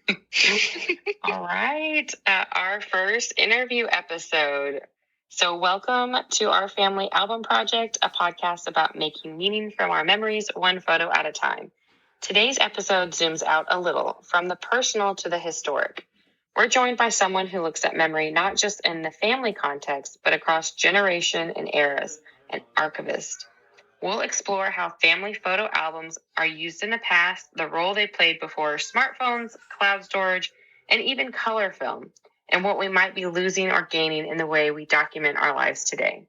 All right. Our first interview episode. So, welcome to our family album project, a podcast about making meaning from our memories, one photo at a time. Today's episode zooms out a little from the personal to the historic. We're joined by someone who looks at memory not just in the family context, but across generation and eras, an archivist. We'll explore how family photo albums are used in the past, the role they played before smartphones, cloud storage, and even color film, and what we might be losing or gaining in the way we document our lives today.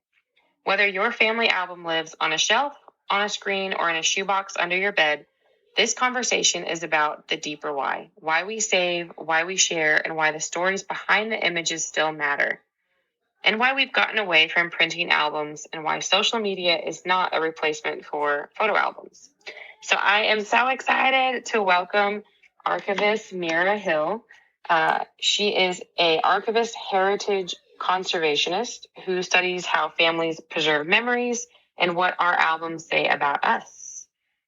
Whether your family album lives on a shelf, on a screen, or in a shoebox under your bed, this conversation is about the deeper why we save, why we share, and why the stories behind the images still matter, and why we've gotten away from printing albums, and why social media is not a replacement for photo albums. So I am so excited to welcome archivist Meara Hill. She is an archivist heritage conservationist who studies how families preserve memories and what our albums say about us.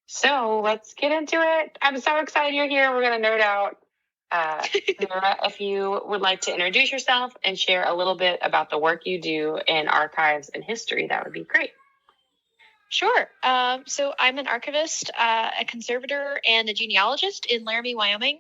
So let's get into it. I'm so excited you're here. We're going to nerd out. Meara, if you would like to introduce yourself and share a little bit about the work you do in archives and history, that would be great. Sure. So I'm an archivist, a conservator, and a genealogist in Laramie, Wyoming.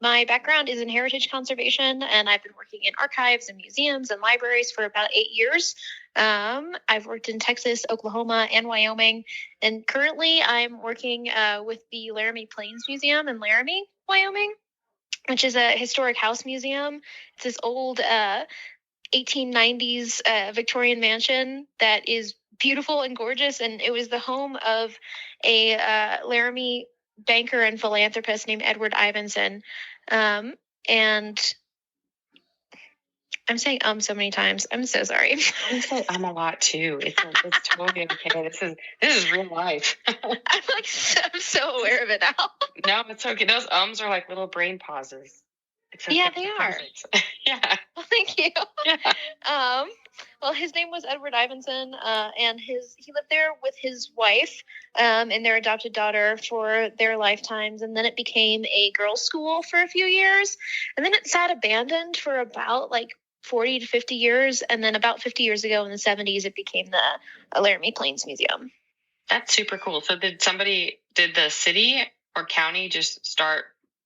My background is in heritage conservation, and I've been working in archives and museums and libraries for about 8 years. I've worked in Texas, Oklahoma, and Wyoming, and currently I'm working with the Laramie Plains Museum in Laramie, Wyoming, which is a historic house museum. It's this old 1890s Victorian mansion that is beautiful and gorgeous, and it was the home of a Laramie banker and philanthropist named Edward Ivinson. And I'm saying so many times. I'm so sorry. I say a lot too. It's totally okay. This is real life. I'm so aware of it now. No, it's okay. Those ums are like little brain pauses. Okay. Yeah, they are. Yeah. Well, thank you. Yeah. Well, his name was Edward Ivinson, and he lived there with his wife and their adopted daughter for their lifetimes, and then it became a girls' school for a few years, and then it sat abandoned for about 40 to 50 years, and then about 50 years ago in the 70s, it became the Laramie Plains Museum. That's super cool. So did the city or county just start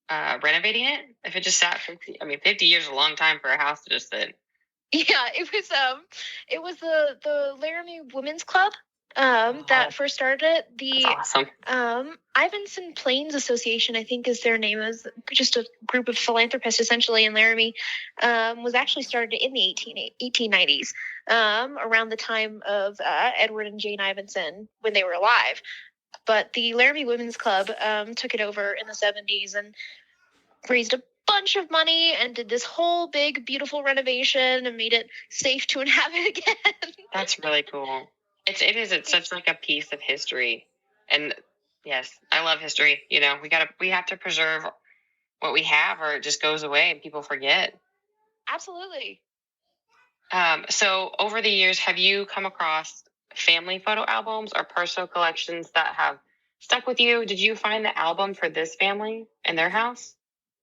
renovating it? If it just sat 50 years is a long time for a house to just sit. Yeah, it was the Laramie Women's Club that first started it. That's awesome. Ivinson Plains Association, I think is their name, is just a group of philanthropists essentially in Laramie, was actually started in the 1890s, around the time of Edward and Jane Ivinson when they were alive. But the Laramie Women's Club took it over in the 70s and raised a bunch of money and did this whole big, beautiful renovation and made it safe to inhabit again. That's really cool. It's such like a piece of history. And yes, I love history. You know, we have to preserve what we have or it just goes away and people forget. Absolutely. So over the years, have you come across family photo albums or personal collections that have stuck with you? Did you find the album for this family in their house?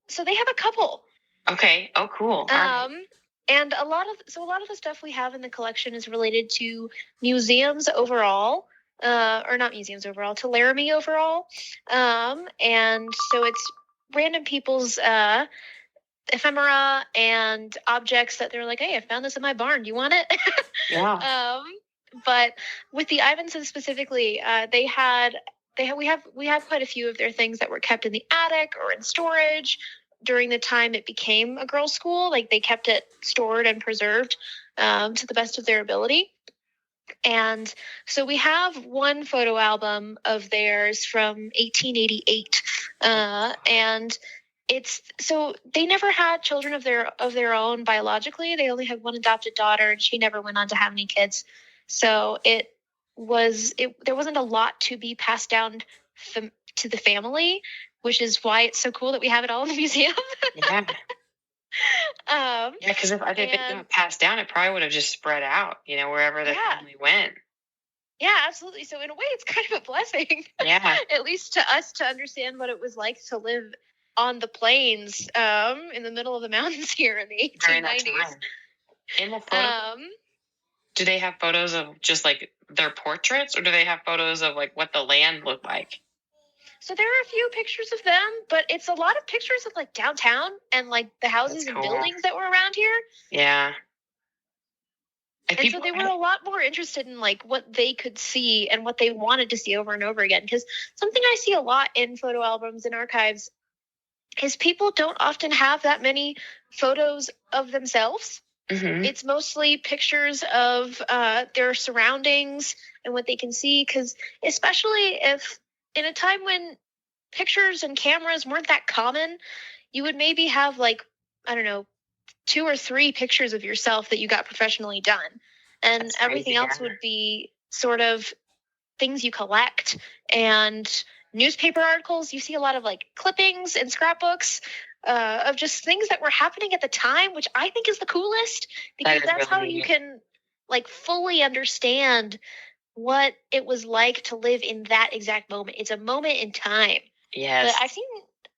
So they have a couple. Okay. Oh, cool. And a lot of the stuff we have in the collection is related to museums overall, or not museums overall, to Laramie overall. And so it's random people's ephemera and objects that they're like, hey, I found this in my barn. Do you want it? Yeah. But with the Ivinsons specifically, we have quite a few of their things that were kept in the attic or in storage during the time it became a girls' school. Like they kept it stored and preserved to the best of their ability. And so we have one photo album of theirs from 1888, and so they never had children of their own biologically. They only had one adopted daughter, and she never went on to have any kids. So there wasn't a lot to be passed down to the family, which is why it's so cool that we have it all in the museum. Yeah. Because if I think it got passed down, it probably would have just spread out, wherever the family went. Yeah, absolutely. So in a way, it's kind of a blessing. Yeah. At least to us to understand what it was like to live on the plains in the middle of the mountains here in the 1890s. In the photo, do they have photos of just like their portraits, or do they have photos of like what the land looked like? So there are a few pictures of them, but it's a lot of pictures of like downtown and like the houses and buildings that were around here. Yeah. And so they were a lot more interested in like what they could see and what they wanted to see over and over again. Because something I see a lot in photo albums and archives is people don't often have that many photos of themselves. Mm-hmm. It's mostly pictures of their surroundings and what they can see. Because especially if in a time when pictures and cameras weren't that common, you would maybe have like, I don't know, 2 or 3 pictures of yourself that you got professionally done. And everything else would be sort of things you collect and newspaper articles. You see a lot of like clippings and scrapbooks of just things that were happening at the time, which I think is the coolest, because that's how you can like fully understand what it was like to live in that exact moment. It's a moment in time. Yes. But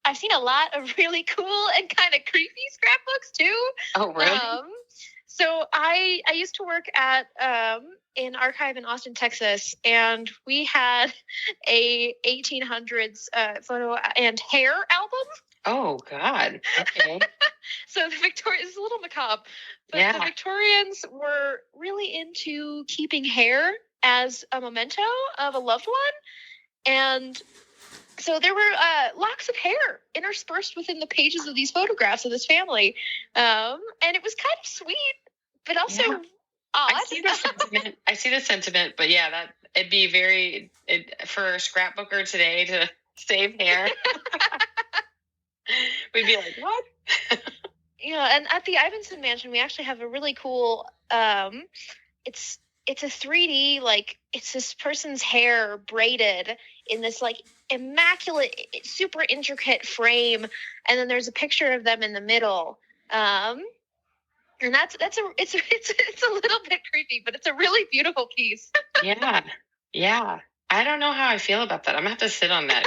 I've seen a lot of really cool and kind of creepy scrapbooks too. Oh, really? So I used to work at an archive in Austin, Texas, and we had a 1800s photo and hair album. Oh, God. Okay. So the Victorians, it's a little macabre, but the Victorians were really into keeping hair as a memento of a loved one. And so there were locks of hair interspersed within the pages of these photographs of this family. And it was kind of sweet, but also odd. I see the sentiment, but yeah, it'd be for a scrapbooker today to save hair. We'd be like, what? Yeah, and at the Ivinson Mansion, we actually have a really cool, it's a 3D, like, it's this person's hair braided in this, like, immaculate, super intricate frame, and then there's a picture of them in the middle. And it's a little bit creepy, but it's a really beautiful piece. Yeah. I don't know how I feel about that. I'm gonna have to sit on that.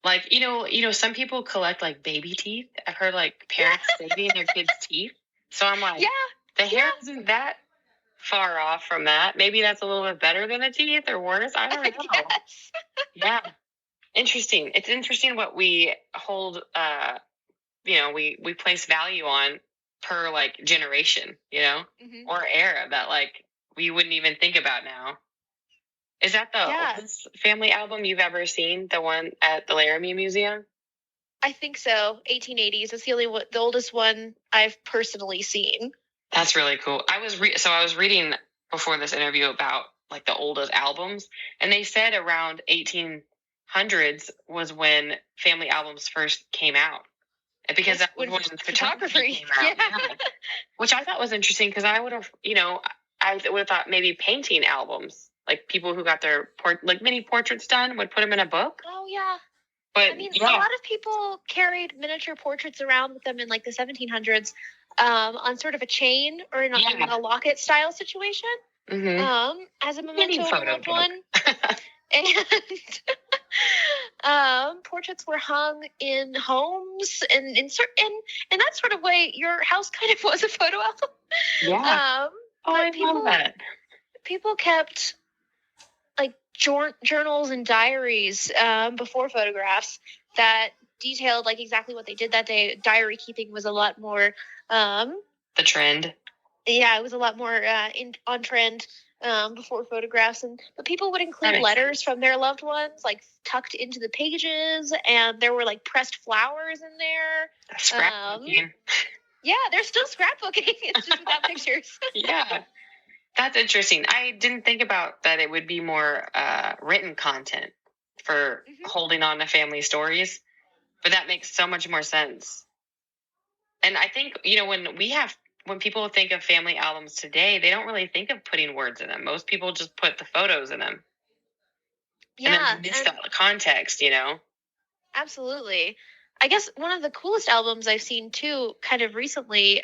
Like, you know, some people collect like baby teeth. I've heard like parents saving their kids' teeth. So I'm like, the hair isn't that far off from that. Maybe that's a little bit better than a teeth or worse. I don't know. Yes. Yeah. Interesting. It's interesting what we hold, we place value on per like generation, or era that like we wouldn't even think about now. Is that the oldest family album you've ever seen? The one at the Laramie Museum? I think so. 1880s. It's the oldest one I've personally seen. That's really cool. I was reading before this interview about like the oldest albums, and they said around 1800s was when family albums first came out, because that was when photography came out. Yeah. Which I thought was interesting, because I would have, thought maybe painting albums, like people who got their mini portraits done would put them in a book. Oh yeah. But I mean, a lot of people carried miniature portraits around with them in like the 1700s, on sort of a chain or in a locket style situation, as a memento of a loved one. And portraits were hung in homes, and in that sort of way, your house kind of was a photo album. Yeah. I love that. People kept like journals and diaries before photographs that detailed like exactly what they did that day. Diary keeping was a lot more the trend. Yeah, it was a lot more on trend before photographs, but people would include letters from their loved ones like tucked into the pages, and there were like pressed flowers in there. Scrapbooking. Yeah, they're still scrapbooking. It's just without pictures. Yeah. That's interesting. I didn't think about that. It would be more written content for holding on to family stories, but that makes so much more sense. And I think, when people think of family albums today, they don't really think of putting words in them. Most people just put the photos in them. Yeah. And then miss the context, Absolutely. I guess one of the coolest albums I've seen too, kind of recently,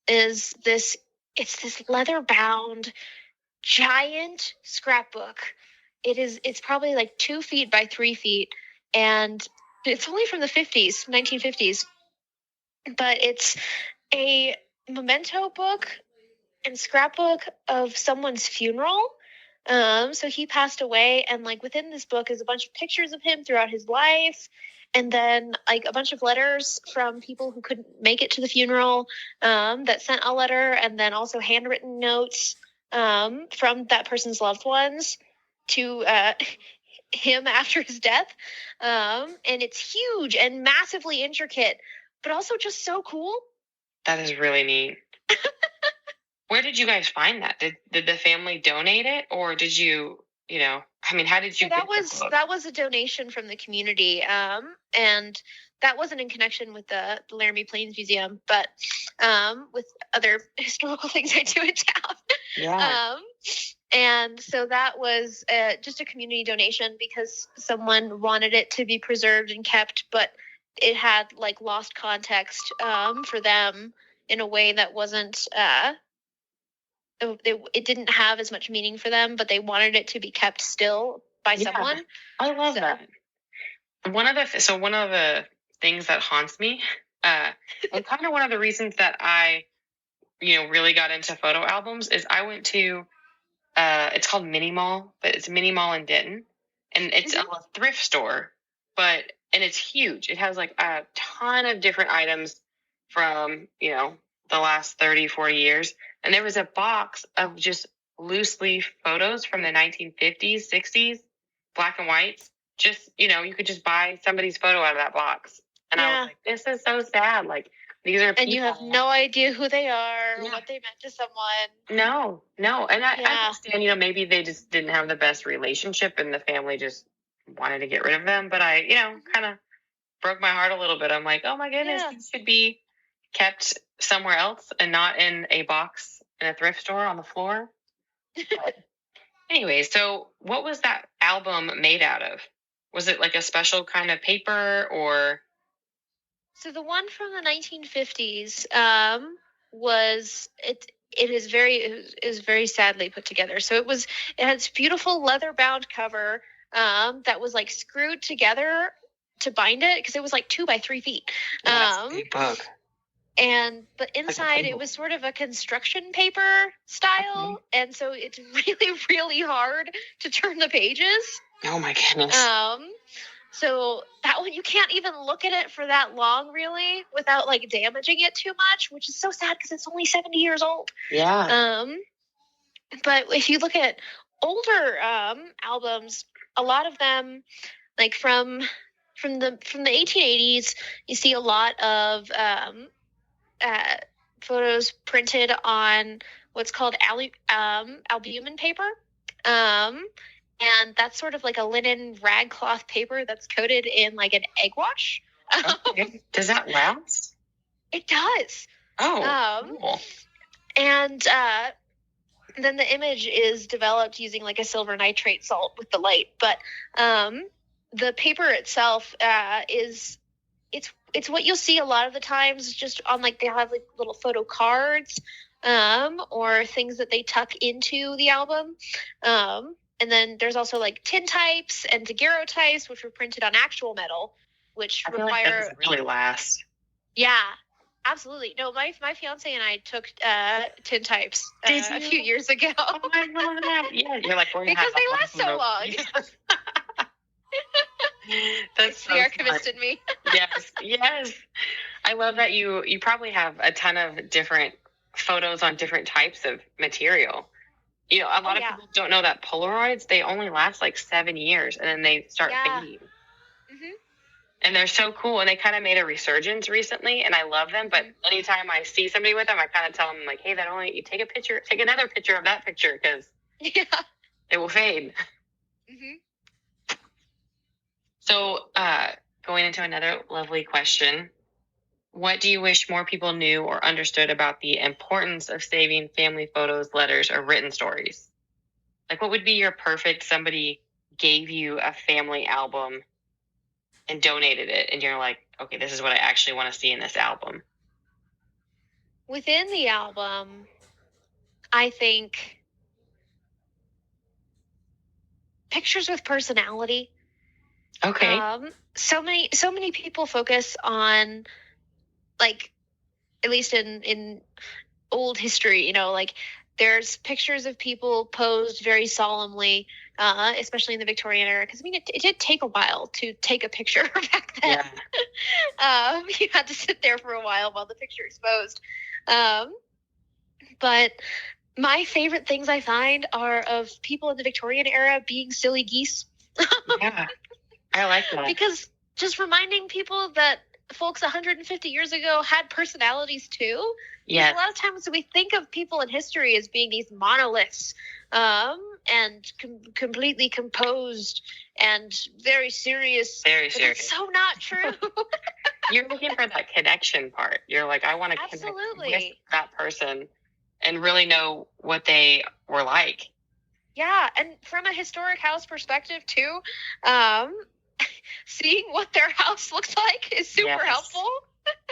is this. It's this leather-bound giant scrapbook. It's probably like 2 feet by 3 feet, and It's only from the 50s, 1950s, but it's a memento book and scrapbook of someone's funeral. So he passed away, and like within this book is a bunch of pictures of him throughout his life, and then like a bunch of letters from people who couldn't make it to the funeral that sent a letter, and then also handwritten notes from that person's loved ones to him after his death. And it's huge and massively intricate, but also just so cool. That is really neat. Where did you guys find that? Did the family donate it, or did you, I mean, how did you? That was a donation from the community, and that wasn't in connection with the Laramie Plains Museum, but with other historical things I do in town. Yeah. And so that was just a community donation because someone wanted it to be preserved and kept, but it had like lost context for them in a way that wasn't. It didn't have as much meaning for them, but they wanted it to be kept still by someone. I love that. One of the things that haunts me, and kind of one of the reasons that I, really got into photo albums is I went to, it's called Mini Mall, but it's Mini Mall in Denton, and it's a thrift store, and it's huge. It has like a ton of different items from, the last 30, 40 years. And there was a box of just loose leaf photos from the 1950s, 60s, black and whites. Just, you could just buy somebody's photo out of that box. And I was like, this is so sad. Like, these are people. And you have no idea who they are, or what they meant to someone. No. And I understand, maybe they just didn't have the best relationship and the family just wanted to get rid of them. But I, kind of broke my heart a little bit. I'm like, oh my goodness, these should be kept somewhere else and not in a box in a thrift store on the floor. But anyway, so what was that album made out of? Was it like a special kind of paper or? So the one from the 1950s was it. It is very sadly put together. So it had this beautiful leather bound cover that was like screwed together to bind it because it was like 2 by 3 feet. That's a big book. But inside it was sort of a construction paper style, and so it's really, really hard to turn the pages. Oh my goodness. So that one, you can't even look at it for that long, really, without like damaging it too much, which is so sad because it's only 70 years old. Yeah. But if you look at older albums, a lot of them, like from the 1880s, you see a lot of photos printed on what's called albumen paper. And that's sort of like a linen rag cloth paper that's coated in like an egg wash. Okay. Does that last? It does. Oh, cool. And then the image is developed using like a silver nitrate salt with the light. But the paper itself it's what you'll see a lot of the times just on like they have like little photo cards or things that they tuck into the album. And then there's also like tintypes and daguerreotypes, which were printed on actual metal, which require like that doesn't really last. Yeah, absolutely. No, my fiance and I took tintypes a few years ago. Oh, I love that. Yeah, you're like because they last so long. That's so the archivist in me. Yes. I love that you probably have a ton of different photos on different types of material. A lot of people don't know that Polaroids, they only last like 7 years and then they start fading. And they're so cool, and they kind of made a resurgence recently, and I love them. But anytime I see somebody with them, I kind of tell them like, "Hey, you take another picture of that picture because it will fade." So, going into another lovely question, what do you wish more people knew or understood about the importance of saving family photos, letters, or written stories? Like, what would be your perfect? Somebody gave you a family album and donated it, and you're like, okay, this is what I actually want to see in this album. Within the album, I think pictures with personality. Okay. So many people focus on, like, at least in old history, like there's pictures of people posed very solemnly, especially in the Victorian era. Because I mean, it did take a while to take a picture back then. Yeah. You had to sit there for a while the picture exposed. But my favorite things I find are of people in the Victorian era being silly geese. Yeah, I like that. Because just reminding people that folks 150 years ago had personalities too. Yeah. A lot of times we think of people in history as being these monoliths, and completely composed and very serious. Very But serious. that's so not true. You're looking for that connection part. You're like, I want to connect with that person and really know what they were like. Yeah, and from a historic house perspective too, seeing what their house looks like is super helpful.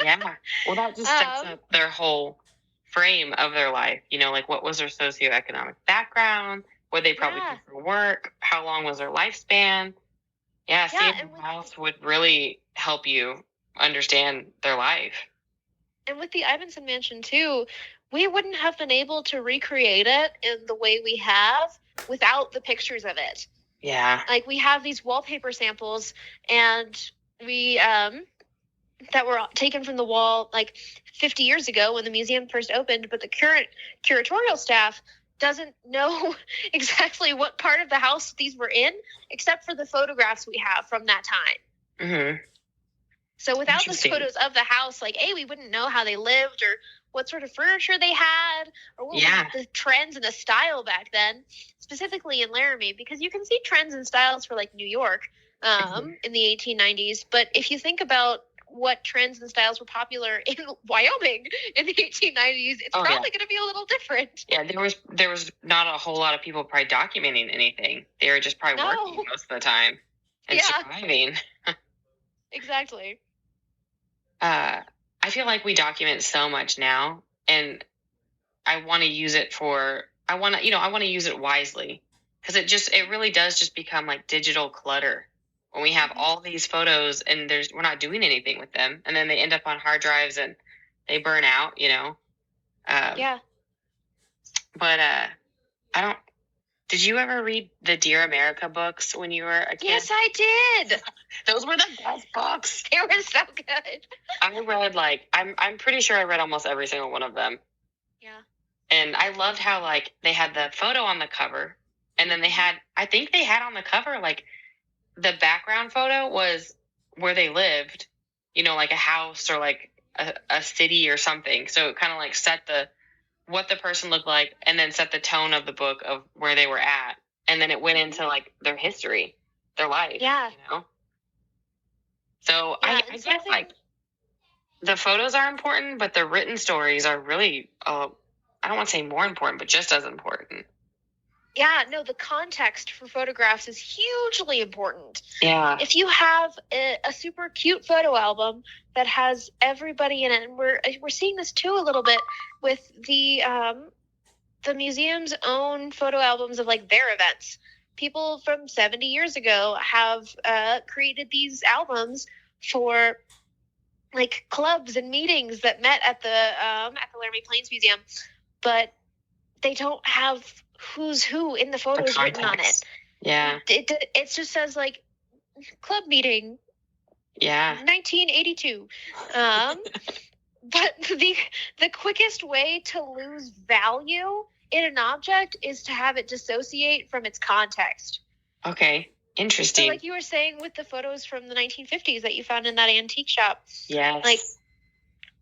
Yeah. Well, that just sets up their whole frame of their life. Like, what was their socioeconomic background? What they probably did for work? How long was their lifespan? Yeah, seeing the house would really help you understand their life. And with the Ivinson Mansion too, we wouldn't have been able to recreate it in the way we have without the pictures of it. Yeah. Like, we have these wallpaper samples, and we that were taken from the wall like 50 years ago when the museum first opened, but the current curatorial staff doesn't know exactly what part of the house these were in, except for the photographs we have from that time. Mm-hmm. So without the photos of the house, like, we wouldn't know how they lived or what sort of furniture they had, or what were the trends and the style back then, specifically in Laramie, because you can see trends and styles for like New York in the 1890s. But if you think about what trends and styles were popular in Wyoming in the 1890s, it's probably going to be a little different. Yeah, there was not a whole lot of people probably documenting anything. They were just probably working most of the time and surviving. Exactly. I feel like we document so much now, and I want to use it I want to use it wisely, because it really does just become like digital clutter when we have all these photos and we're not doing anything with them, and then they end up on hard drives and they burn out, But did you ever read the Dear America books when you were a kid? Yes, I did. Those were the best books. They were so good. I read I'm pretty sure I read almost every single one of them. Yeah. And I loved how they had the photo on the cover, and then I think they had on the cover the background photo was where they lived, like a house or like a city or something. So it kind of set what the person looked like, and then set the tone of the book of where they were at. And then it went into their history, their life. Yeah. So I guess the photos are important, but the written stories are really, I don't want to say more important, but just as important. Yeah, no, the context for photographs is hugely important. Yeah. If you have a super cute photo album that has everybody in it, and we're seeing this too a little bit with the museum's own photo albums of their events. People from 70 years ago have created these albums for clubs and meetings that met at the Laramie Plains Museum, but they don't have who's who in the photos written on it. Yeah. It just says club meeting. Yeah. 1982. But the quickest way to lose value in an object is to have it dissociate from its context. Okay. Interesting. So like you were saying with the photos from the 1950s that you found in that antique shop. Yes.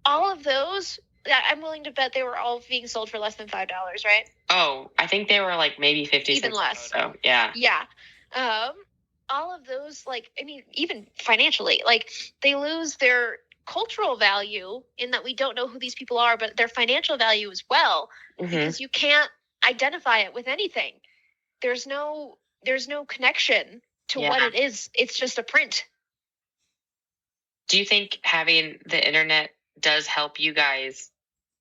All of those, I'm willing to bet they were all being sold for less than $5, right? Oh, I think they were maybe 50 even less. Photo. Yeah. Yeah. All of those, even financially, they lose their cultural value in that we don't know who these people are, but their financial value as well, because you can't identify it with anything. There's no connection to what it is. It's just a print. Do you think having the internet does help you guys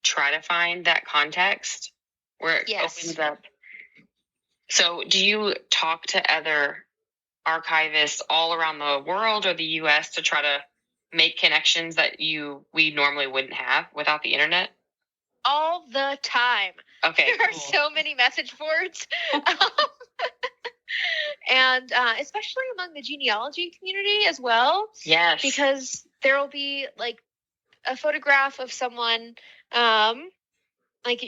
try to find that context where it opens up? So do you talk to other archivists all around the world or the U.S. to try to make connections that we normally wouldn't have without the internet? All the time. Okay, There are so many message boards. And especially among the genealogy community as well. Yes. Because there will be like a photograph of someone, like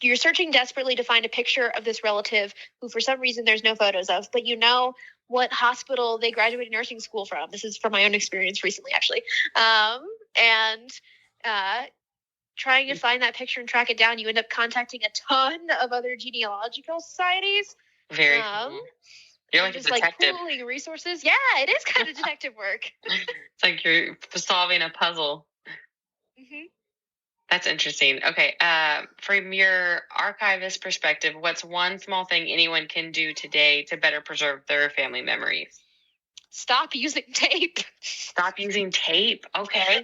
you're searching desperately to find a picture of this relative who for some reason there's no photos of, but you know what hospital they graduated nursing school from. This is from my own experience recently, actually. And trying to find that picture and track it down, you end up contacting a ton of other genealogical societies. Very cool. You're like a detective. Like pooling resources. Yeah, it is kind of detective work. It's like you're solving a puzzle. Mm-hmm. That's interesting. Okay. From your archivist perspective, what's one small thing anyone can do today to better preserve their family memories? Stop using tape. Stop using tape. Okay.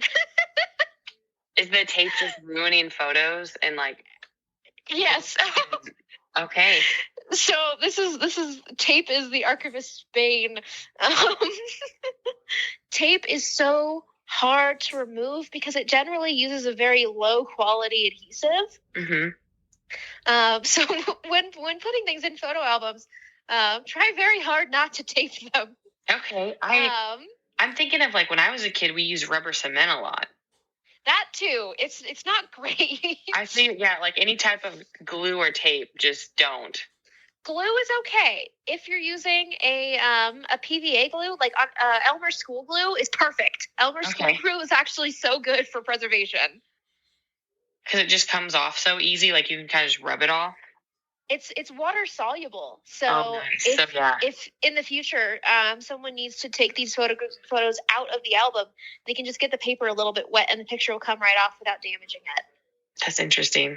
Is the tape just ruining photos and like? Yes. Okay. So this is tape is the archivist's bane. Tape is so hard to remove because it generally uses a very low quality adhesive. Mm-hmm. So when putting things in photo albums, try very hard not to tape them. Okay. I'm thinking of like when I was a kid, we used rubber cement a lot. That too. It's not great. I think, yeah, like any type of glue or tape, just don't. Glue is okay. If you're using a PVA glue, like Elmer School Glue is perfect. Elmer School Glue is actually so good for preservation. Because it just comes off so easy, like you can kind of just rub it off. It's water soluble. So if in the future someone needs to take these photos out of the album, they can just get the paper a little bit wet and the picture will come right off without damaging it. That's interesting.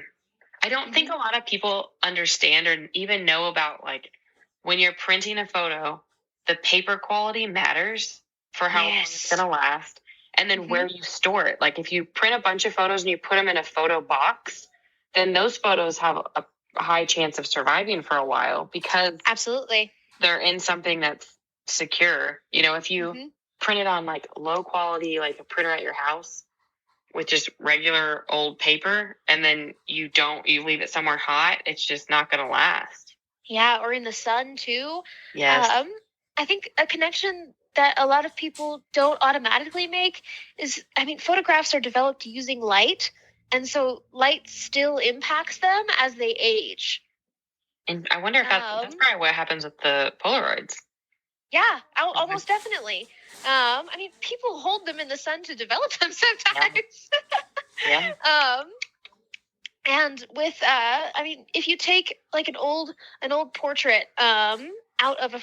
I don't think a lot of people understand or even know about like when you're printing a photo, the paper quality matters for how long it's going to last, and then where you store it. Like if you print a bunch of photos and you put them in a photo box, then those photos have a high chance of surviving for a while because absolutely they're in something that's secure. You know, if you print it on like low quality, like a printer at your house with just regular old paper, and then you leave it somewhere hot, it's just not going to last. Yeah, or in the sun too. Yes. I think a connection that a lot of people don't automatically make is, I mean, photographs are developed using light, and so light still impacts them as they age. And I wonder if that's probably what happens with the Polaroids. Yeah, almost definitely. I mean, people hold them in the sun to develop them sometimes. Yeah. And with, I mean, if you take like an old portrait out of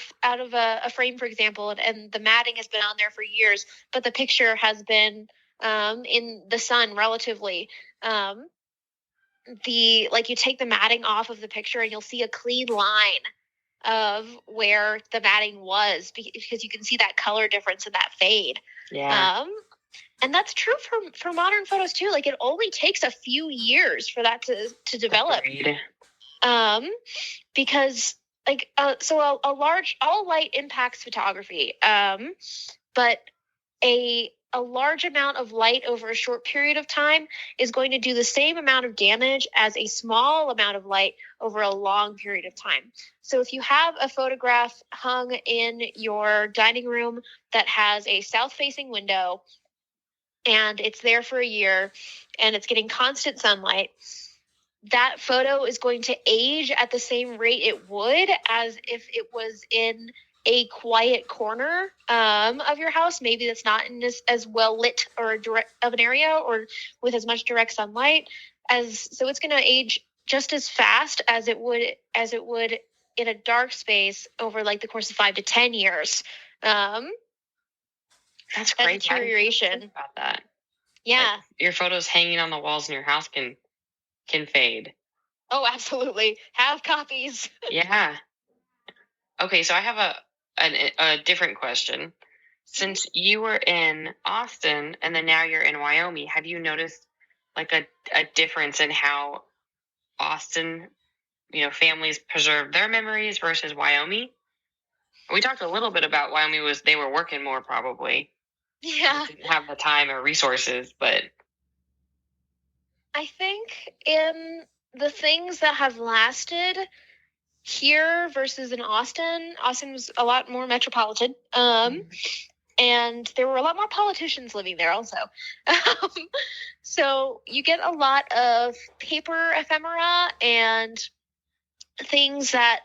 a frame, for example, and the matting has been on there for years, but the picture has been in the sun relatively. You take the matting off of the picture and you'll see a clean line of where the matting was because you can see that color difference and that fade. Yeah. And that's true for modern photos too. Like it only takes a few years for that to develop. Because like all light impacts photography. But a large amount of light over a short period of time is going to do the same amount of damage as a small amount of light over a long period of time. So if you have a photograph hung in your dining room that has a south-facing window and it's there for a year and it's getting constant sunlight, that photo is going to age at the same rate it would as if it was in a quiet corner of your house, maybe that's not in this as well lit or direct of an area or with as much direct sunlight so it's going to age just as fast as it would in a dark space over like the course of 5 to 10 years. That's great. Deterioration about that. Yeah. Like your photos hanging on the walls in your house can fade. Oh, absolutely. Have copies. Yeah. Okay, so I have a different question. Since you were in Austin and then now you're in Wyoming, have you noticed like a difference in how Austin, families preserve their memories versus Wyoming? We talked a little bit about why they were working more, probably. Yeah. They didn't have the time or resources, but I think in the things that have lasted here versus in Austin was a lot more metropolitan. And there were a lot more politicians living there also. So you get a lot of paper ephemera and things that,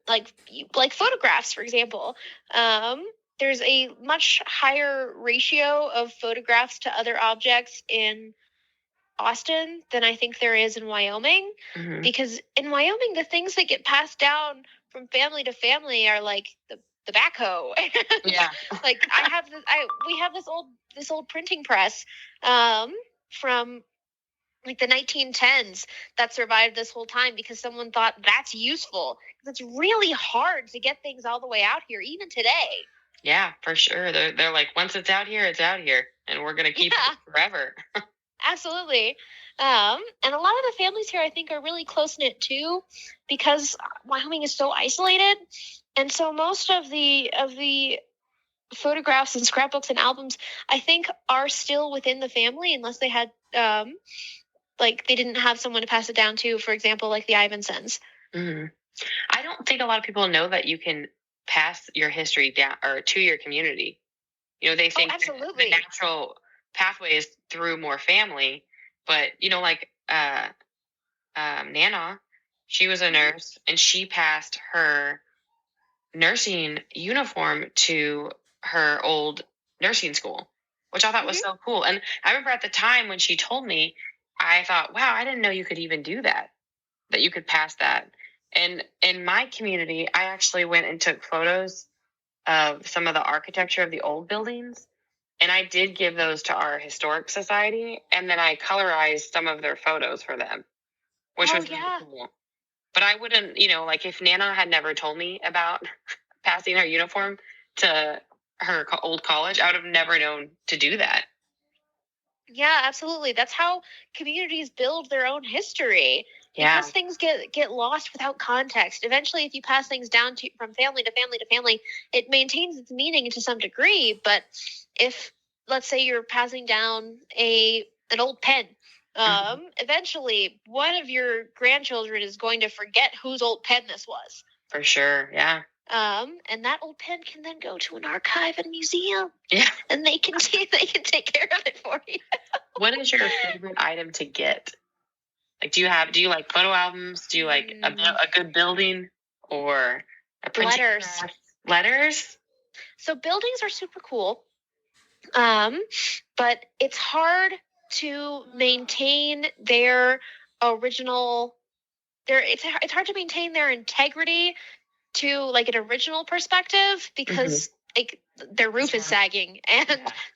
like photographs, for example. There's a much higher ratio of photographs to other objects in Austin than I think there is in Wyoming. Mhm. Because in Wyoming, the things that get passed down from family to family are like the backhoe. Yeah. Like we have this old printing press from like the 1910s that survived this whole time because someone thought that's useful. It's really hard to get things all the way out here, even today. Yeah, for sure. They're like, once it's out here, and we're gonna keep it forever. Absolutely. And a lot of the families here, I think, are really close knit too, because Wyoming is so isolated, and so most of the photographs and scrapbooks and albums, I think, are still within the family, unless they had like they didn't have someone to pass it down to, for example, like the Ivinsons. Mm-hmm. I don't think a lot of people know that you can pass your history down or to your community. They think absolutely. the natural pathway is through more family, but like Nana, she was a nurse and she passed her nursing uniform to her old nursing school, which I thought was so cool. And I remember at the time when she told me, I thought, wow, I didn't know you could even do that you could pass that. And in my community, I actually went and took photos of some of the architecture of the old buildings. And I did give those to our historic society. And then I colorized some of their photos for them, which was really cool. But I wouldn't, like if Nana had never told me about passing her uniform to her old college, I would have never known to do that. Yeah, absolutely. That's how communities build their own history. Yeah. Because things get lost without context. Eventually, if you pass things down from family to family to family, it maintains its meaning to some degree. But if, let's say, you're passing down an old pen, eventually one of your grandchildren is going to forget whose old pen this was. For sure, yeah. And that old pen can then go to an archive and museum. Yeah. And they can take care of it for you. What is your favorite item to get? Like, do you like photo albums? Do you like a good building or a printing press? Letters? So buildings are super cool. But it's hard to maintain their original, it's hard to maintain their integrity to like an original perspective because like their roof is sagging and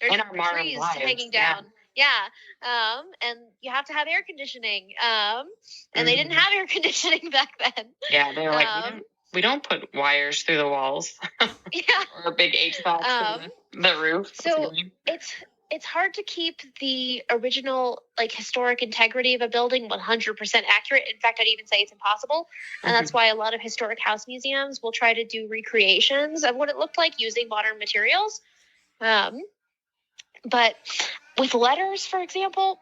there's trees hanging down. Yeah. And you have to have air conditioning. And they didn't have air conditioning back then. Yeah, they were like, we don't put wires through the walls. Yeah. Or a big HVAC the roof. So it's hard to keep the original like historic integrity of a building 100% accurate. In fact, I'd even say it's impossible. And that's why a lot of historic house museums will try to do recreations of what it looked like using modern materials. But with letters, for example,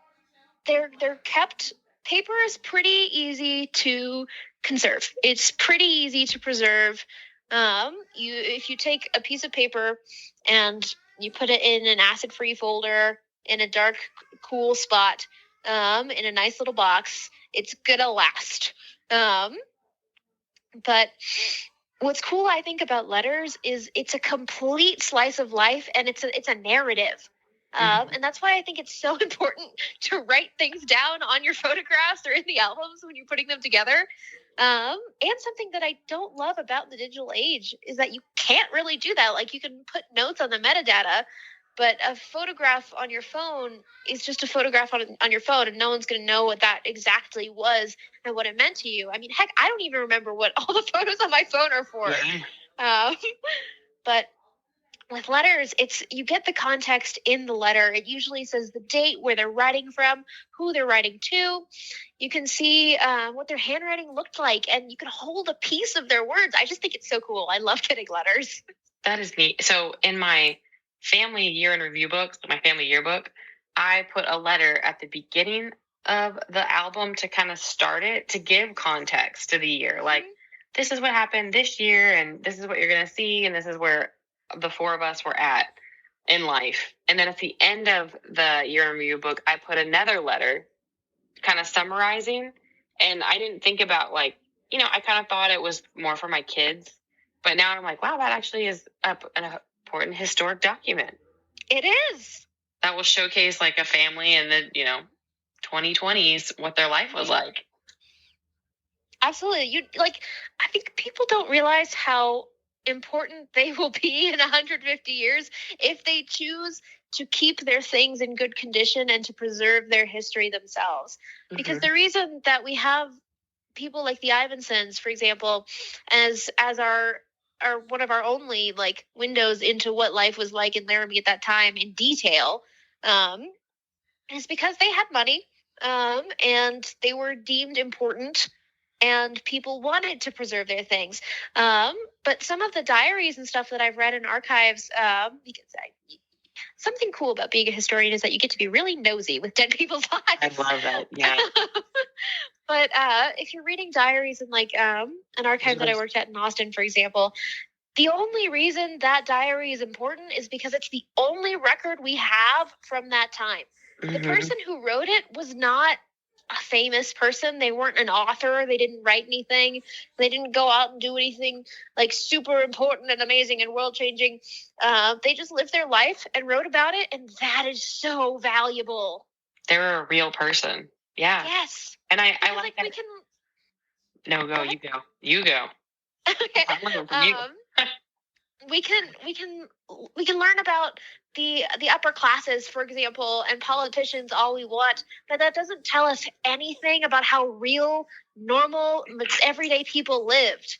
they're kept. Paper is pretty easy to conserve. It's pretty easy to preserve. If you take a piece of paper and you put it in an acid-free folder in a dark, cool spot, in a nice little box, it's gonna last. But what's cool, I think, about letters is it's a complete slice of life, and it's a narrative. And that's why I think it's so important to write things down on your photographs or in the albums when you're putting them together. And something that I don't love about the digital age is that you can't really do that. Like, you can put notes on the metadata, but a photograph on your phone is just a photograph on your phone, and no one's going to know what that exactly was and what it meant to you. I mean, heck, I don't even remember what all the photos on my phone are for. But with letters, you get the context in the letter. It usually says the date, where they're writing from, who they're writing to. You can see what their handwriting looked like, and you can hold a piece of their words. I just think it's so cool. I love getting letters. That is neat. So in my family year in review book, my family yearbook, I put a letter at the beginning of the album to kind of start it, to give context to the year. Mm-hmm. Like, this is what happened this year, and this is what you're going to see, and this is where the four of us were at in life. And then at the end of the year in review book, I put another letter kind of summarizing. And I didn't think about, like, I kind of thought it was more for my kids. But now I'm like, wow, that actually is an important historic document. It is. That will showcase, like, a family in the, 2020s, what their life was like. Absolutely. I think people don't realize how important they will be in 150 years if they choose to keep their things in good condition and to preserve their history themselves. Mm-hmm. Because the reason that we have people like the Ivinsons, for example, as our one of our only, like, windows into what life was like in Laramie at that time in detail, is because they had money, and they were deemed important, and people wanted to preserve their things. But some of the diaries and stuff that I've read in archives, something cool about being a historian is that you get to be really nosy with dead people's lives. I love that, yeah. But if you're reading diaries in, like, an archive that I worked at in Austin, for example, the only reason that diary is important is because it's the only record we have from that time. Mm-hmm. The person who wrote it was not a famous person. They weren't an author. They didn't write anything. They didn't go out and do anything, like, super important and amazing and world-changing. They just lived their life and wrote about it, and that is so valuable. They're a real person. Yeah. Yes. And I like that. We can... No, go. You go. Okay. We can learn about the upper classes, for example, and politicians all we want, but that doesn't tell us anything about how real, normal, everyday people lived.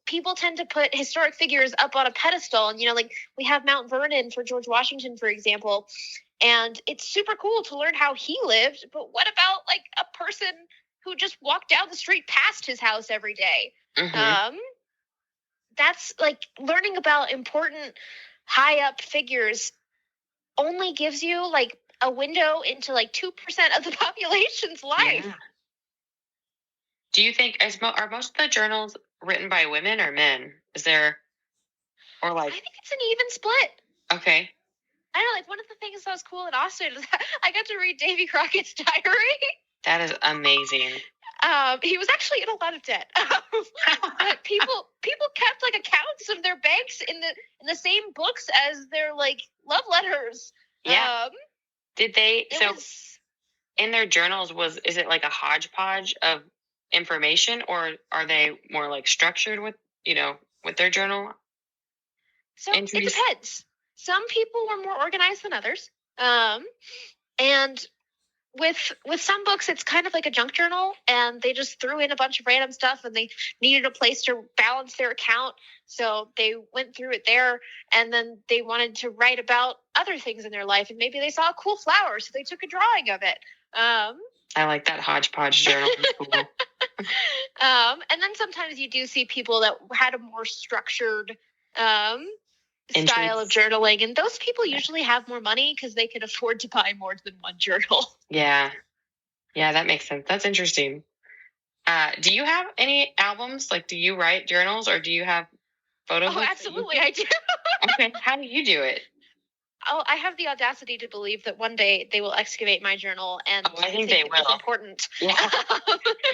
People tend to put historic figures up on a pedestal, and like we have Mount Vernon for George Washington, for example, and it's super cool to learn how he lived. But what about, like, a person who just walked down the street past his house every day? Mm-hmm. That's, like, learning about important high up figures only gives you, like, a window into, like, 2% of the population's life. Yeah. Do you think, are most of the journals written by women or men? Is there, or like? I think it's an even split. Okay. I don't know, like, one of the things that was cool in Austin is I got to read Davy Crockett's diary. That is amazing. He was actually in a lot of debt. But people kept, like, accounts of their banks in the same books as their, like, love letters. Yeah. Did they? In their journals, is it like a hodgepodge of information, or are they more, like, structured with their journal? So entries? It depends. Some people were more organized than others. And with some books, it's kind of like a junk journal, and they just threw in a bunch of random stuff, and they needed a place to balance their account. So they went through it there, and then they wanted to write about other things in their life, and maybe they saw a cool flower, so they took a drawing of it. I like that hodgepodge journal. Cool. And then sometimes you do see people that had a more structured style of journaling, and those people usually have more money because they can afford to buy more than one journal. Yeah, that makes sense. That's interesting. Do you have any albums? Like, do you write journals, or do you have photos? Oh, absolutely, I do. Okay, how do you do it? Oh, I have the audacity to believe that one day they will excavate my journal, and I think they will. It's important. Yeah.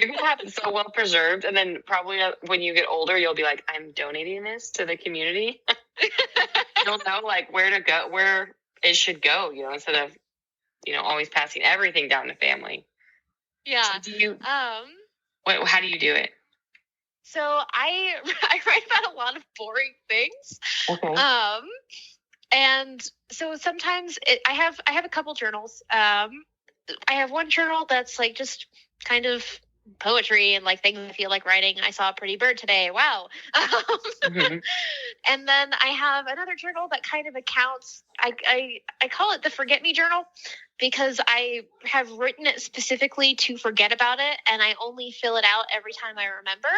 You're gonna have it so well preserved, and then probably when you get older, you'll be like, "I'm donating this to the community." You'll know, like, where to go, where it should go, instead of always passing everything down to family. Yeah. So do you? How do you do it? So I write about a lot of boring things. Okay. And so sometimes I have a couple journals. I have one journal that's, like, just kind of poetry and like things I feel like writing. I saw a pretty bird today. Wow. Mhm. And then I have another journal that kind of accounts. I call it the Forget Me Journal because I have written it specifically to forget about it, and I only fill it out every time I remember.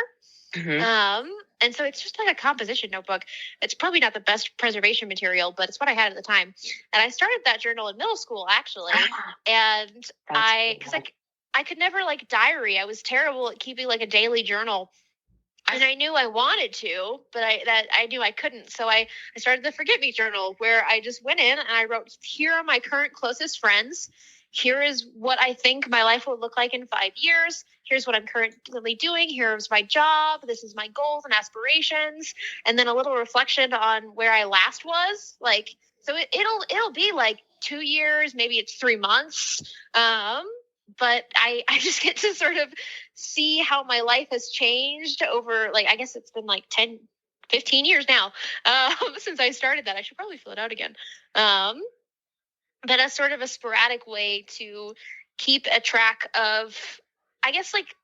Mhm. And so it's just like a composition notebook. It's probably not the best preservation material, but it's what I had at the time. And I started that journal in middle school, actually. And because I could never like diary. I was terrible at keeping like a daily journal. And I knew I wanted to, but I knew I couldn't. So I started the Forget Me Journal, where I just went in and I wrote, here are my current closest friends. Here is what I think my life will look like in 5 years. Here's what I'm currently doing. Here's my job. This is my goals and aspirations. And then a little reflection on where I last was. Like, so it'll be like 2 years, maybe it's 3 months. But I just get to sort of see how my life has changed over, like, I guess it's been like 10, 15 years now since I started that. I should probably fill it out again. But as sort of a sporadic way to keep a track of, I guess, like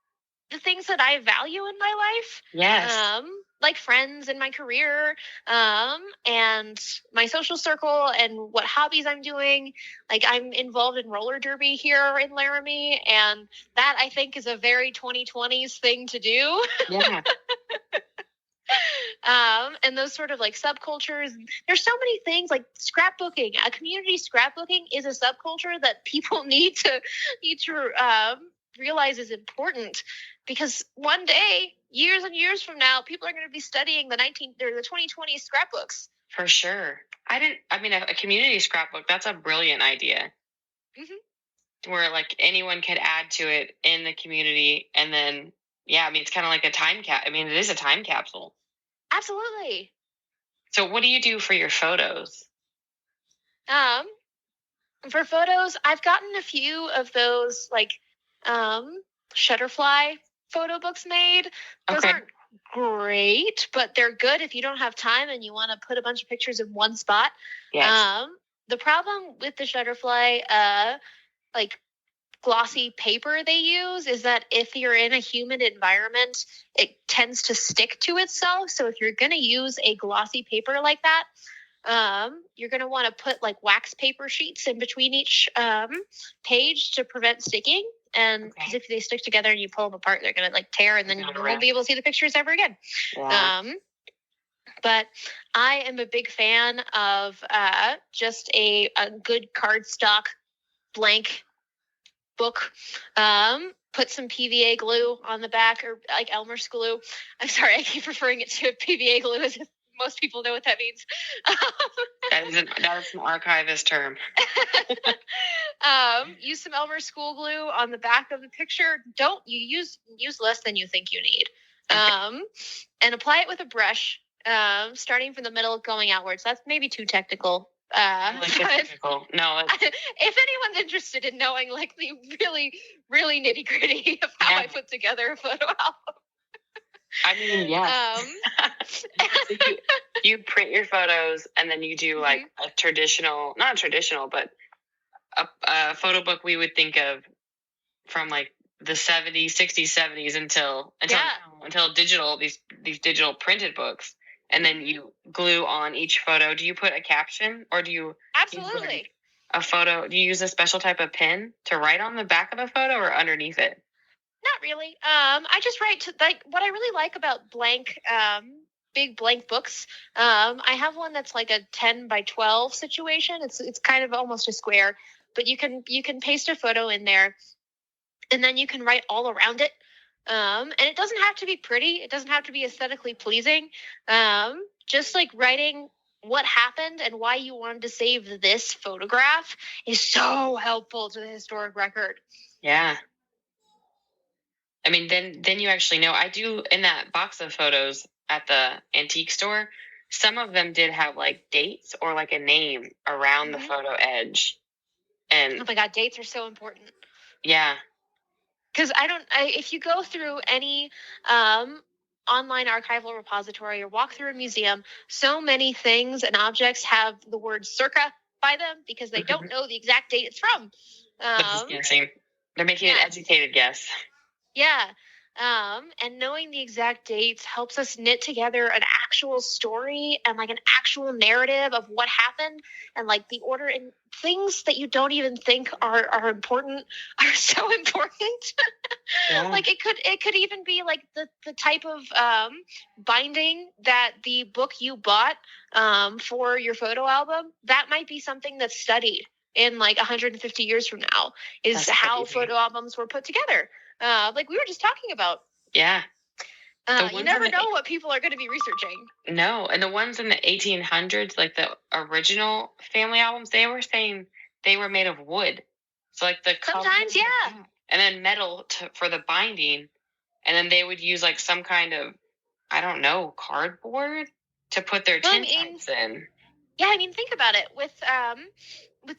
the things that I value in my life. Yes. Like friends and my career, and my social circle and what hobbies I'm doing. Like I'm involved in roller derby here in Laramie, and that I think is a very 2020s thing to do. Yeah. And those sort of like subcultures. There's so many things like scrapbooking. A community scrapbooking is a subculture that people need to realize is important, because one day, years and years from now, people are going to be studying the 2020 scrapbooks. For sure. A community scrapbook, that's a brilliant idea. Mm-hmm. Where like anyone could add to it in the community, and then it's kind of like a time it is a time capsule. Absolutely. So what do you do for your photos? For photos, I've gotten a few of those like Shutterfly photo books made. Those aren't great, but they're good if you don't have time and you want to put a bunch of pictures in one spot. Yes. The problem with the Shutterfly like glossy paper they use is that if you're in a humid environment, it tends to stick to itself. So if you're going to use a glossy paper like that, you're going to want to put like wax paper sheets in between each page to prevent sticking. And because if they stick together and you pull them apart, they're going to like tear, and then you won't be able to see the pictures ever again. Yeah. But I am a big fan of just a good cardstock blank book. Put some PVA glue on the back, or like Elmer's glue. I'm sorry, I keep referring it to PVA glue as if most people know what that means. That is an archivist term. Use some Elmer's school glue on the back of the picture. Don't you use less than you think you need. And apply it with a brush, starting from the middle going outwards. That's maybe too technical. Technical. No. If anyone's interested in knowing like the really, really nitty gritty of how I put together a photo album. So you print your photos, and then you do like a traditional, not traditional, but a photo book we would think of from like the 70s, 60s, 70s until digital, these digital printed books. And then you glue on each photo. Do you put a caption, or do you absolutely use a photo? Do you use a special type of pen to write on the back of a photo or underneath it? Not really. I just write to like what I really like about blank, big blank books. I have one that's like a 10 by 12 situation. It's kind of almost a square, but you can paste a photo in there, and then you can write all around it. And it doesn't have to be pretty. It doesn't have to be aesthetically pleasing. Just like writing what happened and why you wanted to save this photograph is so helpful to the historic record. Yeah. I mean, then you actually know. I do, in that box of photos at the antique store, some of them did have like dates or like a name around the photo edge. And oh my God, dates are so important. Yeah. Because if you go through any online archival repository or walk through a museum, so many things and objects have the word circa by them because they don't know the exact date it's from. They're just guessing. They're making an educated guess. Yeah. And knowing the exact dates helps us knit together an actual story and like an actual narrative of what happened, and like the order, and things that you don't even think are important are so important. Yeah. Like it could even be like the type of binding that the book you bought for your photo album, that might be something that's studied in like 150 years from now, is That's how crazy. photo albums were put together. Like we were just talking about. Yeah. You never know what people are going to be researching. No, and the ones in the 1800s, like the original family albums, they were saying they were made of wood. So like the cover Sometimes, and the yeah. back, and then metal for the binding, and then they would use like some kind of, I don't know, cardboard to put their tintypes in. Yeah, I mean, think about it. With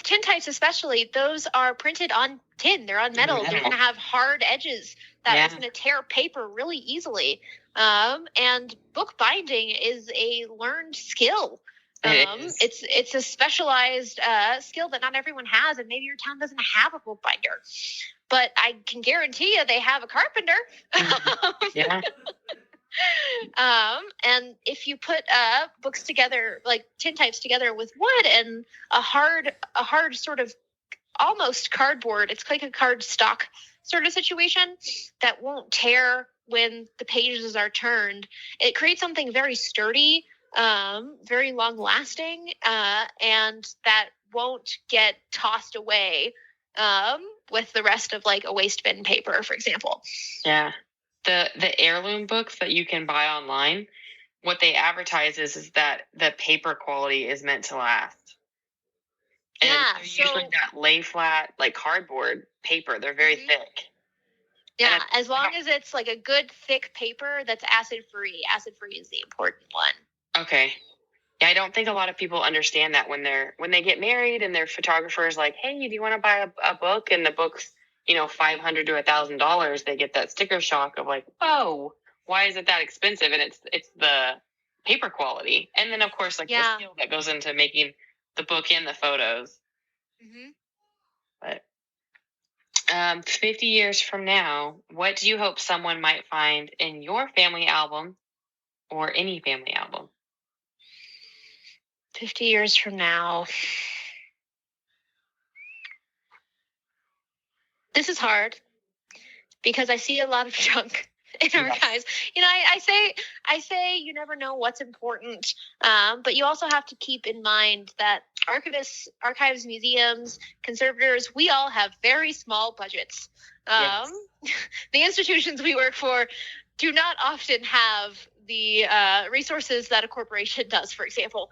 tintypes especially, those are printed on tin. They're on metal. They're going to have hard edges that is going to tear paper really easily. And book binding is a learned skill. It's a specialized skill that not everyone has, and maybe your town doesn't have a book binder. But I can guarantee you they have a carpenter. Yeah. And if you put books together, like tintypes together with wood and a hard sort of almost cardboard, it's like a card stock sort of situation that won't tear when the pages are turned, it creates something very sturdy, very long lasting, and that won't get tossed away with the rest of like a waste bin paper, for example. Yeah. The heirloom books that you can buy online, what they advertise is that the paper quality is meant to last. And they're usually that lay flat, like cardboard paper. They're very thick. Yeah, as long as it's like a good thick paper that's acid free. Acid free is the important one. Okay. Yeah, I don't think a lot of people understand that when they get married and their photographer is like, hey, do you want to buy a book? And the book's, $500 to $1,000. They get that sticker shock of like, whoa, why is it that expensive? And it's the paper quality. And then of course, like the skill that goes into making the book and the photos. Mm-hmm. But 50 years from now, what do you hope someone might find in your family album or any family album? 50 years from now. This is hard because I see a lot of junk in archives. I say you never know what's important, but you also have to keep in mind that archivists, archives, museums, conservators, we all have very small budgets. The institutions we work for do not often have the resources that a corporation does, for example.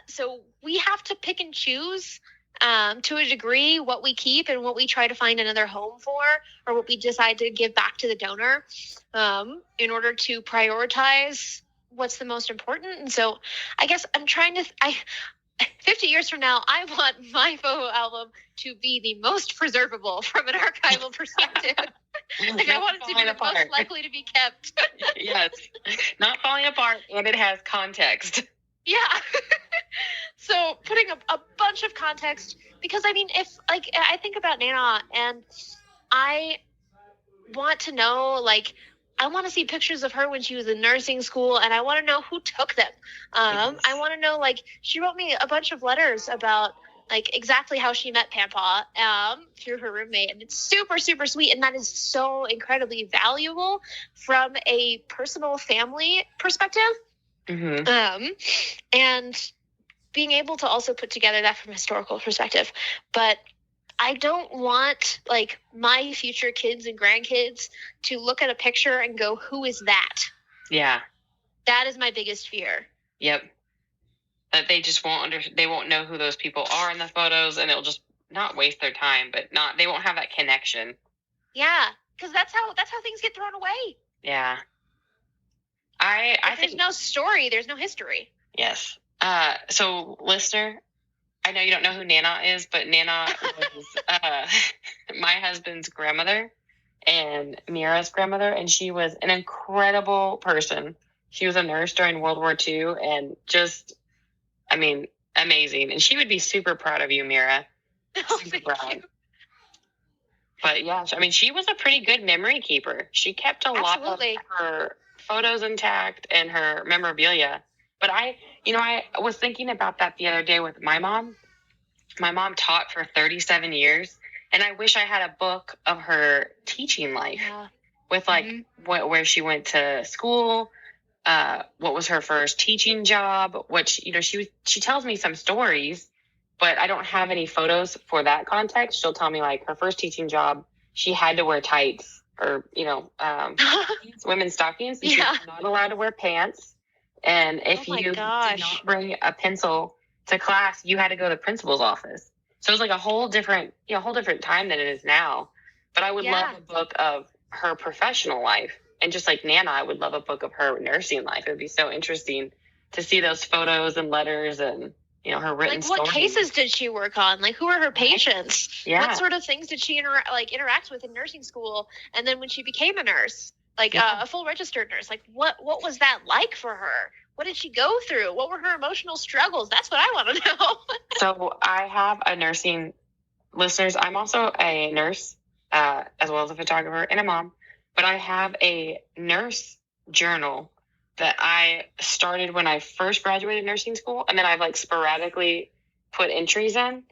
So we have to pick and choose to a degree what we keep and what we try to find another home for, or what we decide to give back to the donor in order to prioritize what's the most important. And so I guess I'm trying to 50 years from now, I want my photo album to be the most preservable from an archival perspective. Like I want it to be the most likely to be kept. Yes, not falling apart, and it has context. Yeah. So putting a bunch of context, because I mean, if like I think about Nana and I want to know, like, I want to see pictures of her when she was in nursing school, and I want to know who took them. I want to know, like, she wrote me a bunch of letters about like exactly how she met Pampa through her roommate, and it's super, super sweet, and that is so incredibly valuable from a personal family perspective. Mm-hmm. And being able to also put together that from a historical perspective. But I don't want like my future kids and grandkids to look at a picture and go, who is that? Yeah. That is my biggest fear. Yep. That they just they won't know who those people are in the photos, and it'll just not waste their time, but they won't have that connection. Yeah. Because that's how things get thrown away. Yeah. I think there's no story, there's no history. Yes. So listener, I know you don't know who Nana is, but Nana was my husband's grandmother and Meara's grandmother, and she was an incredible person. She was a nurse during World War II, and just, I mean, amazing. And she would be super proud of you, Meara. Oh, super proud. But yeah, I mean, she was a pretty good memory keeper. She kept a lot of her photos intact and her memorabilia. But I was thinking about that the other day with my mom. My mom taught for 37 years, and I wish I had a book of her teaching life with like where she went to school, what was her first teaching job, what she tells me some stories, but I don't have any photos for that context. She'll tell me like her first teaching job, she had to wear tights or, women's stockings. And she was not allowed to wear pants. And if you did not bring a pencil to class, you had to go to the principal's office. So it was like a whole different time than it is now. But I would love a book of her professional life. And just like Nana, I would love a book of her nursing life. It would be so interesting to see those photos and letters and, her written stories. What cases did she work on? Like, who are her patients? Yeah. What sort of things did she interact with in nursing school? And then when she became a nurse, a full registered nurse, like what was that like for her? What did she go through? What were her emotional struggles? That's what I want to know. So I have a nursing listeners. I'm also a nurse, as well as a photographer and a mom. But I have a nurse journal that I started when I first graduated nursing school. And then I've sporadically put entries in.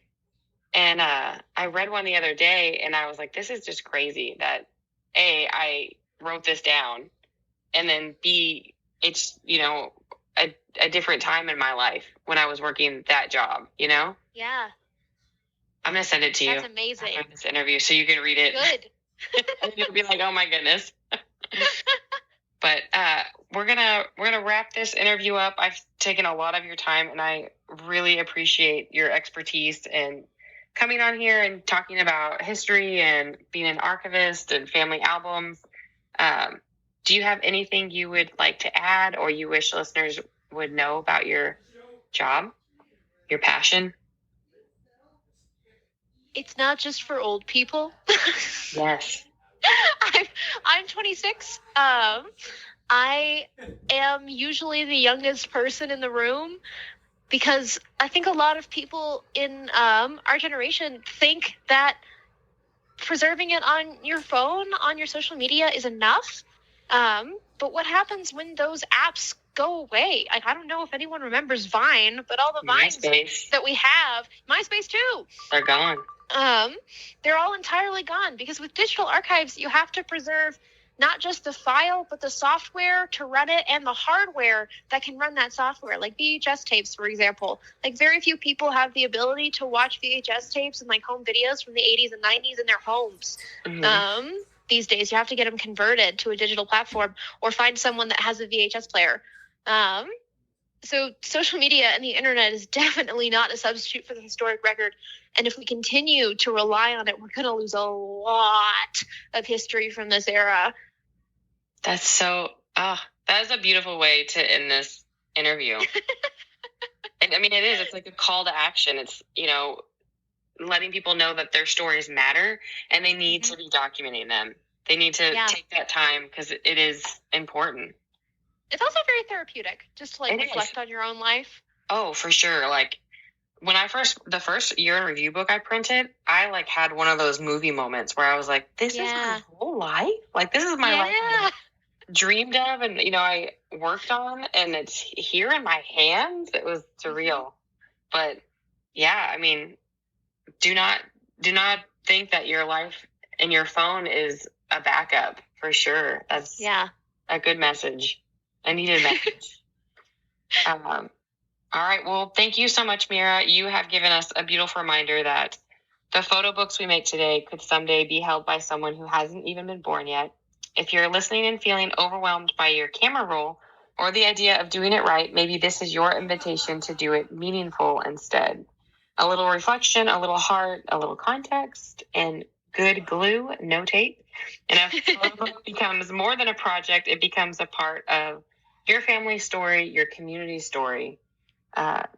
And I read one the other day and I was like, this is just crazy that A, I wrote this down. And then B, it's, a different time in my life when I was working that job, Yeah. I'm going to send it to you. That's amazing. After this interview so you can read it. Good. And you'll be like, oh my goodness. But we're gonna wrap this interview up. I've taken a lot of your time, and I really appreciate your expertise in coming on here and talking about history and being an archivist and family albums. Do you have anything you would like to add, or you wish listeners would know about your job, your passion? It's not just for old people. Yes. I'm 26. I am usually the youngest person in the room because I think a lot of people in our generation think that preserving it on your phone, on your social media is enough. But what happens when those apps go away? I don't know if anyone remembers Vine, but all the Vines that we have, MySpace too, they're gone. They're all entirely gone because with digital archives, you have to preserve not just the file, but the software to run it and the hardware that can run that software, like VHS tapes, for example. Like very few people have the ability to watch VHS tapes and home videos from the 80s and 90s in their homes. Mm-hmm. These days, you have to get them converted to a digital platform or find someone that has a VHS player. So social media and the internet is definitely not a substitute for the historic record. And if we continue to rely on it, we're going to lose a lot of history from this era. That's that is a beautiful way to end this interview. And I mean, it is. It's like a call to action. It's, letting people know that their stories matter and they need to be documenting them. They need to take that time because it is important. It's also very therapeutic just to reflect on your own life. Oh, for sure. Like when the first year in review book I printed, I had one of those movie moments where I was like, this is my whole life. Like this is my life I dreamed of and, I worked on and it's here in my hands. It was surreal. But yeah, I mean, do not think that your life and your phone is a backup for sure. That's a good message. I needed a message. All right. Well, thank you so much, Meara. You have given us a beautiful reminder that the photo books we make today could someday be held by someone who hasn't even been born yet. If you're listening and feeling overwhelmed by your camera roll or the idea of doing it right, maybe this is your invitation to do it meaningful instead. A little reflection, a little heart, a little context, and good glue, no tape. And if a photo book becomes more than a project, it becomes a part of your family story, your community story.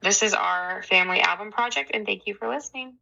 This is our family album project, and thank you for listening.